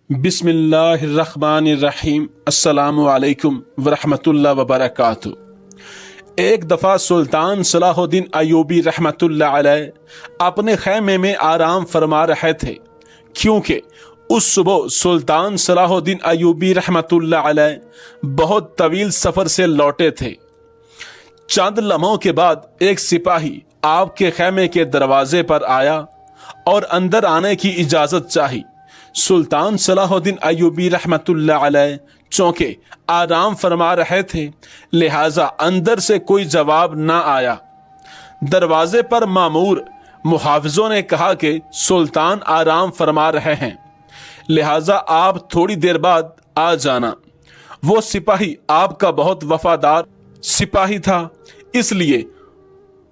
बिस्मिल्लाहिर्रहमानिर्रहीम अस्सलामु अलैकुम वरहमतुल्लाह वबरकातुहू। एक दफ़ा सुल्तान सलाहुद्दीन अय्यूबी रहमतुल्लाह अलैह अपने खैमे में आराम फरमा रहे थे, क्योंकि उस सुबह सुल्तान सलाहुद्दीन अय्यूबी रहमतुल्लाह अलैह बहुत तवील सफ़र से लौटे थे। चंद लम्हों के बाद एक सिपाही आपके खैमे के दरवाजे पर आया और अंदर आने की इजाज़त चाही। सुल्तान सलाहुद्दीन अय्यूबी रहमतुल्लाह अलैह चौंके आराम फरमा रहे थे, लिहाजा अंदर से कोई जवाब ना आया। दरवाजे पर मामूर मुहाफिजों ने कहा कि सुल्तान आराम फरमा रहे हैं, लिहाजा आप थोड़ी देर बाद आ जाना। वो सिपाही आपका बहुत वफादार सिपाही था, इसलिए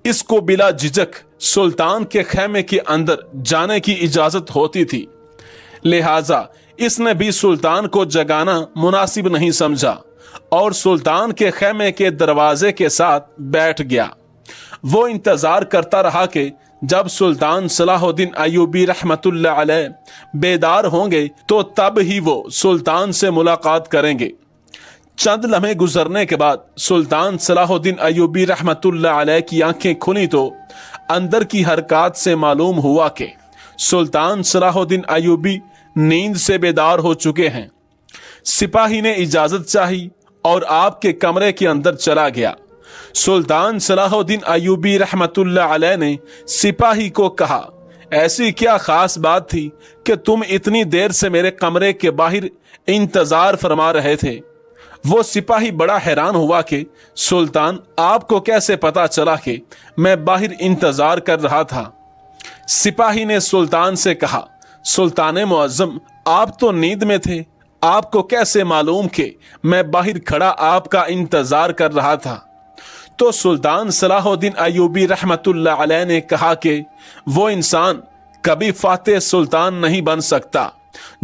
इसको बिला झिझक सुल्तान के खैमे के अंदर जाने की इजाजत होती थी। लिहाजा इसने भी सुल्तान को जगाना मुनासिब नहीं समझा और सुल्तान के खैमे के दरवाजे के साथ बैठ गया। वो इंतजार करता रहा कि जब सुल्तान सलाहुद्दीन अय्यूबी रहमतुल्लाह अलैह बेदार होंगे तो तब ही वो सुल्तान से मुलाकात करेंगे। चंद लम्हे गुजरने के बाद सुल्तान सलाहुद्दीन अय्यूबी रहमतुल्लाह अलैह की आंखें खुली तो अंदर की हरकत से मालूम हुआ कि सुल्तान सलाहुद्दीन अय्यूबी नींद से बेदार हो चुके हैं। सिपाही ने इजाजत चाही और आपके कमरे के अंदर चला गया। सुल्तान सलाहुद्दीन अय्यूबी रहमतुल्लाह अलैह ने सिपाही को कहा, ऐसी क्या खास बात थी कि तुम इतनी देर से मेरे कमरे के बाहर इंतजार फरमा रहे थे? वो सिपाही बड़ा हैरान हुआ कि सुल्तान, आपको कैसे पता चला कि मैं बाहर इंतजार कर रहा था? सिपाही ने सुल्तान से कहा, सुल्तान मुअज्जम, आप तो नींद में थे, आपको कैसे मालूम कि मैं बाहर खड़ा आपका इंतजार कर रहा था? तो सुल्तान सलाहुद्दीन अय्यूबी रहमतुल्लाह अलैह ने कहा कि वो इंसान कभी फातेह सुल्तान नहीं बन सकता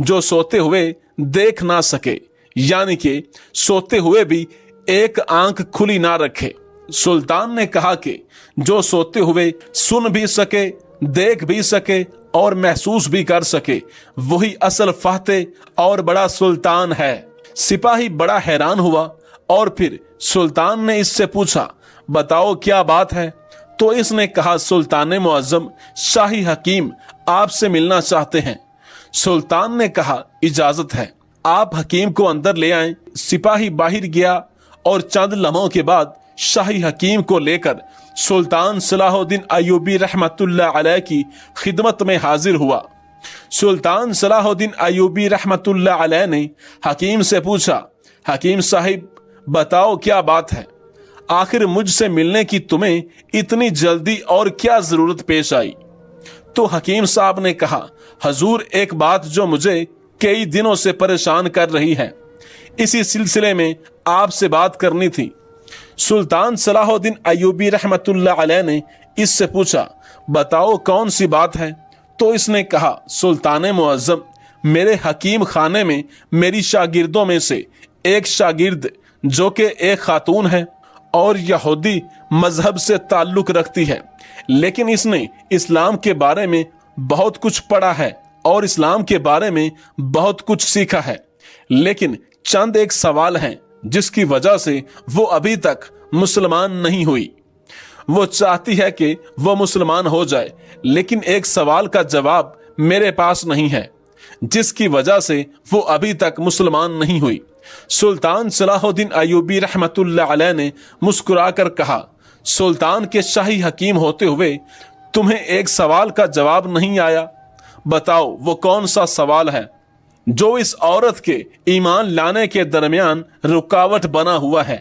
जो सोते हुए देख ना सके, यानी कि सोते हुए भी एक आंख खुली ना रखे। सुल्तान ने कहा कि जो सोते हुए सुन भी सके, देख भी सके और महसूस भी कर सके, वही असल फातेह और बड़ा सुल्तान है। सिपाही बड़ा हैरान हुआ और फिर सुल्तान ने इससे पूछा, बताओ क्या बात है? तो इसने कहा, सुल्तान मुअज्जम, शाही हकीम आपसे मिलना चाहते हैं। सुल्तान ने कहा, इजाजत है, आप हकीम को अंदर ले आए। सिपाही बाहर गया और चंद लम्हों के बाद शाही हकीम को लेकर सुल्तान सलाहुद्दीन अय्यूबी रहमतुल्लाह अलैह की खिदमत में हाजिर हुआ। सुल्तान सलाहुद्दीन अय्यूबी रहमतुल्लाह अलैह ने हकीम से पूछा, हकीम साहिब, बताओ क्या बात है? आखिर मुझसे मिलने की तुम्हें इतनी जल्दी और क्या जरूरत पेश आई? तो हकीम साहब ने कहा, हजूर, एक बात जो मुझे कई दिनों से परेशान कर रही है, इसी सिलसिले में आपसे बात करनी थी। सुल्तान सलाहुद्दीन अय्यूबी रहमतुल्लाह अलैह ने इससे पूछा, बताओ कौन सी बात है? तो इसने कहा, सुल्तान मुअज्जम, मेरे हकीम खाने में मेरी शागिर्दों में से एक शागिर्द जो कि एक खातून है और यहूदी मजहब से ताल्लुक रखती है, लेकिन इसने इस्लाम के बारे में बहुत कुछ पढ़ा है और इस्लाम के बारे में बहुत कुछ सीखा है, लेकिन चंद एक सवाल हैं जिसकी वजह से वो अभी तक मुसलमान नहीं हुई। वो चाहती है कि वो मुसलमान हो जाए, लेकिन एक सवाल का जवाब मेरे पास नहीं है, जिसकी वजह से वो अभी तक मुसलमान नहीं हुई। सुल्तान सलाहुद्दीन अय्यूबी रहमतुल्लाह अलैह ने मुस्कुराकर कहा, सुल्तान के शाही हकीम होते हुए तुम्हें एक सवाल का जवाब नहीं आया? बताओ वो कौन सा सवाल है जो इस औरत के ईमान लाने के दरमियान रुकावट बना हुआ है?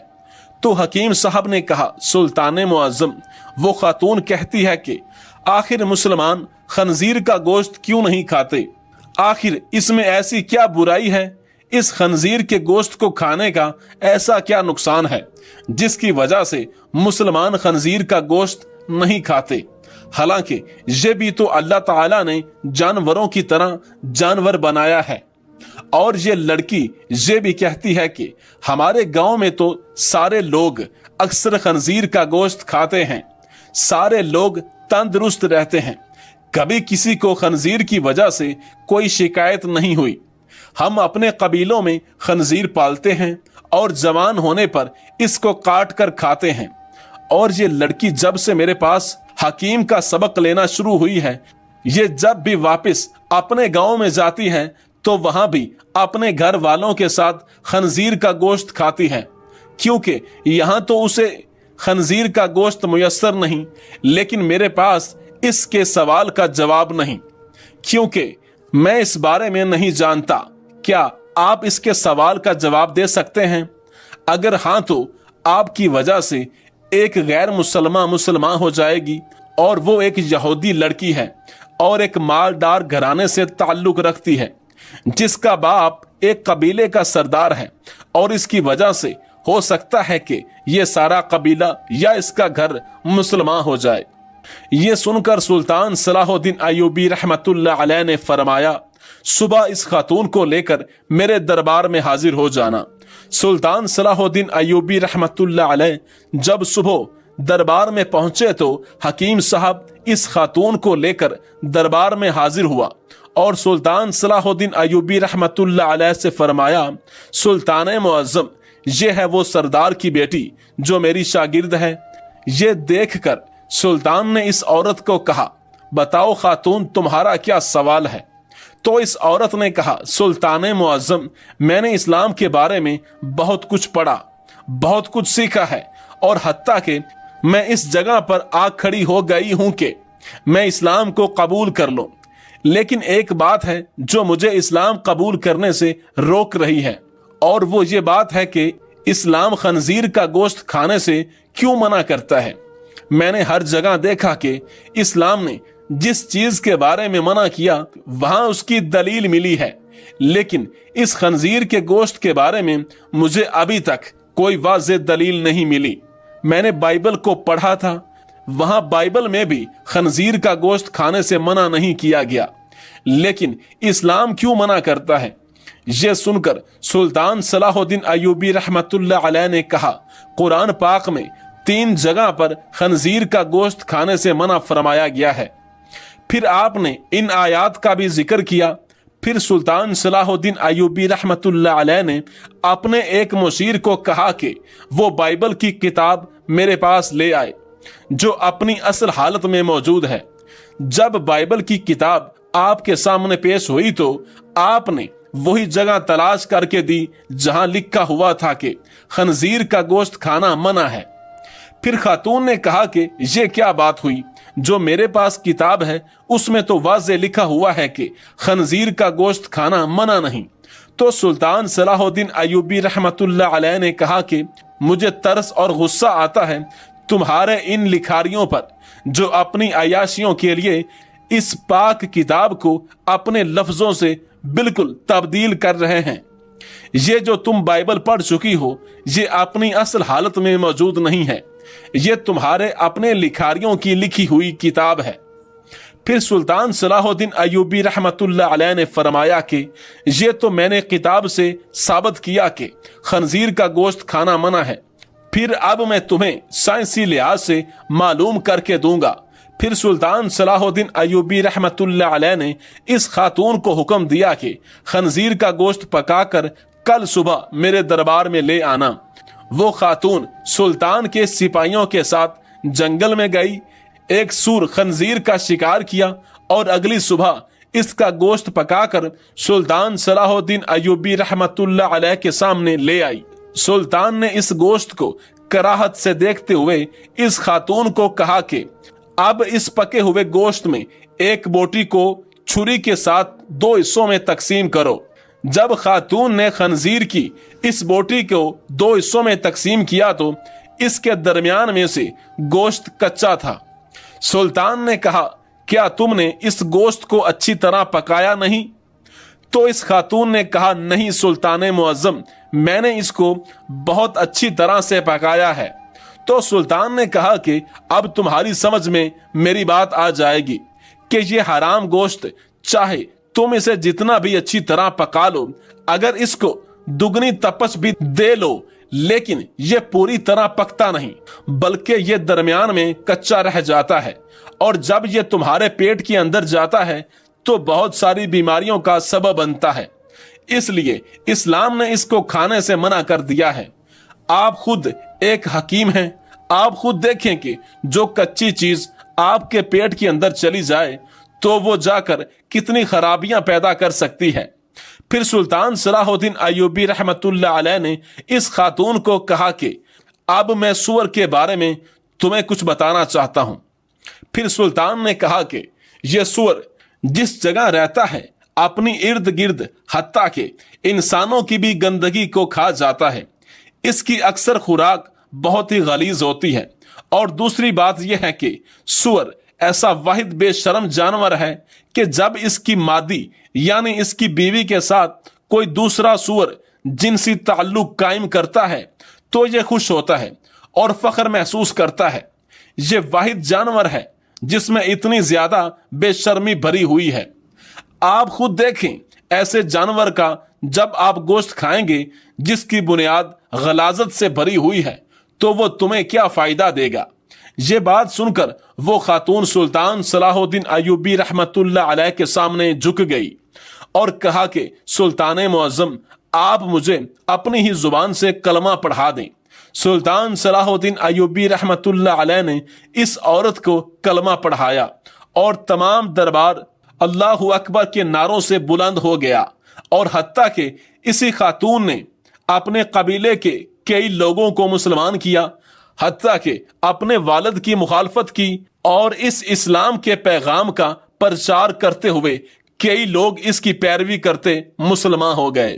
तो हकीम साहब ने कहा, सुल्तान मुअज्जम, वो खातून कहती है कि आखिर मुसलमान खंजीर का गोश्त क्यों नहीं खाते? आखिर इसमें ऐसी क्या बुराई है? इस खंजीर के गोश्त को खाने का ऐसा क्या नुकसान है जिसकी वजह से मुसलमान खंजीर का गोश्त नहीं खाते? हालांकि ये भी तो अल्लाह ताला ने जानवरों की तरह जानवर बनाया है। और ये लड़की ये भी कहती है कि हमारे गांव में तो सारे लोग अक्सर खंजीर का गोश्त खाते हैं, सारे लोग तंदुरुस्त रहते हैं, कभी किसी को खंजीर की वजह से कोई शिकायत नहीं हुई। हम अपने कबीलों में खंजीर पालते हैं और जवान होने पर इसको काट कर खाते हैं। और ये लड़की जब से मेरे पास हकीम का सबक लेना शुरू हुई है, ये जब भी वापस अपने गांव में जाती है तो वहां भी अपने घर वालों के साथ खंजीर का गोश्त खाती है, क्योंकि यहाँ तो उसे खंजीर का गोश्त मुयस्सर नहीं, लेकिन मेरे पास इसके सवाल का जवाब नहीं, क्योंकि मैं इस बारे में नहीं जानता। क्या आप इसके सवाल का जवाब दे सकते हैं? अगर हाँ तो आपकी वजह से एक गैर मुसलमान हो जाएगी, और वो एक यहूदी लड़की है और एक मालदार घराने से ताल्लुक रखती है, जिसका बाप एक कबीले का सरदार है, और इसकी वजह से हो सकता है कि ये सारा कबीला या इसका घर मुसलमान हो जाए। ये सुनकर सुल्तान सलाहुद्दीन अय्यूबी रहमतुल्लाह अलैह ने फरमाया, सुबह इस खातून को लेकर मेरे दरबार में हाजिर हो जाना। सुल्तान सलाहुद्दीन अय्यूबी रहमतुल्लाह अलैह जब सुबह दरबार में पहुंचे तो हकीम साहब इस खातून को लेकर दरबार में हाजिर हुआ और सुल्तान सलाहुद्दीन अय्यूबी रहमतुल्लाह अलैह से फरमाया, सुल्तान मुअज्जम, ये है वो सरदार की बेटी जो मेरी शागिर्द है। ये देखकर सुल्तान ने इस औरत को कहा, बताओ खातून, तुम्हारा क्या सवाल है? तो इस औरत ने कहा, सुल्तान मुअज्जम, मैंने इस्लाम के बारे में बहुत कुछ पढ़ा, बहुत कुछ सीखा है, और हत्ता कि मैं इस जगह पर आ खड़ी हो गई हूं कि मैं इस्लाम को कबूल कर लूं। लेकिन एक बात है जो मुझे इस्लाम कबूल करने से रोक रही है, और वो ये बात है कि इस्लाम खंजीर का गोश्त खाने से क्यों मना करता है। मैंने हर जगह देखा कि इस्लाम ने जिस चीज के बारे में मना किया वहां उसकी दलील मिली है, लेकिन इस खंजीर के गोश्त के बारे में मुझे अभी तक कोई वाज़ेह दलील नहीं मिली। मैंने बाइबल को पढ़ा था, वहां बाइबल में भी खंजीर का गोश्त खाने से मना नहीं किया गया, लेकिन इस्लाम क्यों मना करता है? यह सुनकर सुल्तान सलाहुद्दीन अय्यूबी रहमतुल्लाह अलैह ने कहा, कुरान पाक में 3 जगह पर खंजीर का गोश्त खाने से मना फरमाया गया है। फिर आपने इन आयात का भी जिक्र किया। फिर सुल्तान सलाहुद्दीन अय्यूबी रहमतुल्लाह अलैह ने अपने एक मुशीर को कहा कि वो बाइबल की किताब मेरे पास ले आए जो अपनी असल हालत में मौजूद है। जब बाइबल की किताब आपके सामने पेश हुई तो आपने वही जगह तलाश करके दी जहां लिखा हुआ था कि खंजीर का गोश्त खाना मना है। फिर खातून ने कहा कि ये क्या बात हुई, जो मेरे पास किताब है उसमें तो वाज़ेह लिखा हुआ है कि खंजीर का गोश्त खाना मना नहीं। तो सुल्तान सलाहुद्दीन अय्यूबी रहमतुल्लाह अलैह ने कहा कि मुझे तरस और गुस्सा आता है तुम्हारे इन लिखारियों पर, जो अपनी अयाशियों के लिए इस पाक किताब को अपने लफ्जों से बिल्कुल तब्दील कर रहे हैं। ये जो तुम बाइबल पढ़ चुकी हो ये अपनी असल हालत में मौजूद नहीं है, ये तुम्हारे अपने लिखारियों की लिखी हुई किताब है। फिर सुल्तान सलाहुद्दीन अय्यूबी रहमतुल्लाह अलैह ने फरमाया कि ये तो मैंने किताब से साबित किया कि खंजीर का गोश्त खाना मना है, फिर अब मैं तुम्हें साइंसी लिहाज से मालूम करके दूंगा। फिर सुल्तान सलाहुद्दीन अय्यूबी रहमतुल्लाह अलैह ने इस खातून को हुक्म दिया कि खंजीर का गोश्त पकाकर कल सुबह मेरे दरबार में ले आना। वो खातून सुल्तान के सिपाहियों के साथ जंगल में गई, एक सूर खंजीर का शिकार किया और अगली सुबह इसका गोश्त पकाकर सुल्तान सलाहुद्दीन अय्यूबी रहमतुल्लाह अलैह के सामने ले आई। सुल्तान ने इस गोश्त को कराहत से देखते हुए इस खातून को कहा कि अब इस पके हुए गोश्त में एक बोटी को छुरी के साथ 2 हिस्सों में तकसीम करो। जब खातून ने खंजीर की इस बोटी को 2 हिस्सों में तकसीम किया तो इसके दरमियान में से गोश्त कच्चा था। सुल्तान ने कहा, क्या तुमने इस गोश्त को अच्छी तरह पकाया नहीं? तो इस खातून ने कहा, नहीं सुल्तान मुअज्जम, मैंने इसको बहुत अच्छी तरह से पकाया है। तो सुल्तान ने कहा कि अब तुम्हारी समझ में मेरी बात आ जाएगी कि ये हराम गोश्त चाहे तुम इसे जितना भी अच्छी तरह पका लो, अगर इसको दुगनी तपश भी दे लो, लेकिन ये पूरी तरह पकता नहीं, बल्कि ये दरमियान में कच्चा रह जाता है, और जब ये तुम्हारे पेट के अंदर जाता है तो बहुत सारी बीमारियों का सबब बनता है। اس لیے اسلام نے اس کو کھانے سے منع کر دیا ہے۔ آپ خود ایک حکیم ہیں، آپ خود دیکھیں کہ جو کچی چیز آپ کے پیٹ کے اندر چلی جائے تو وہ جا کر کتنی خرابیاں پیدا کر سکتی ہے۔ پھر سلطان صلاح الدین ایوبی رحمت اللہ علیہ نے اس خاتون کو کہا کہ اب میں سور کے بارے میں تمہیں کچھ بتانا چاہتا ہوں۔ پھر سلطان نے کہا کہ یہ سور جس جگہ رہتا ہے اپنی ارد گرد حتیٰ کہ انسانوں کی بھی گندگی کو کھا جاتا ہے۔ اس کی اکثر خوراک بہت ہی غلیظ ہوتی ہے، اور دوسری بات یہ ہے کہ سور ایسا واحد بے شرم جانور ہے کہ جب اس کی مادی یعنی اس کی بیوی کے ساتھ کوئی دوسرا سور جنسی تعلق قائم کرتا ہے تو یہ خوش ہوتا ہے اور فخر محسوس کرتا ہے۔ یہ واحد جانور ہے جس میں اتنی زیادہ بے شرمی بھری ہوئی ہے۔ آپ خود دیکھیں ایسے جانور کا جب آپ گوشت کھائیں گے جس کی بنیاد غلاظت سے بھری ہوئی ہے تو وہ تمہیں کیا فائدہ دے گا۔ یہ بات سن کر وہ خاتون سلطان صلاح الدین ایوبی رحمت اللہ علیہ کے سامنے جھک گئی اور کہا کہ سلطان معظم، آپ مجھے اپنی ہی زبان سے کلمہ پڑھا دیں۔ سلطان صلاح الدین ایوبی رحمت اللہ علیہ نے اس عورت کو کلمہ پڑھایا اور تمام دربار اللہ اکبر کے نعروں سے بلند ہو گیا، اور حتیٰ کہ اسی خاتون نے اپنے قبیلے کے کئی لوگوں کو مسلمان کیا، حتیٰ کہ اپنے والد کی مخالفت کی، اور اس اسلام کے پیغام کا پرچار کرتے ہوئے کئی لوگ اس کی پیروی کرتے مسلمان ہو گئے۔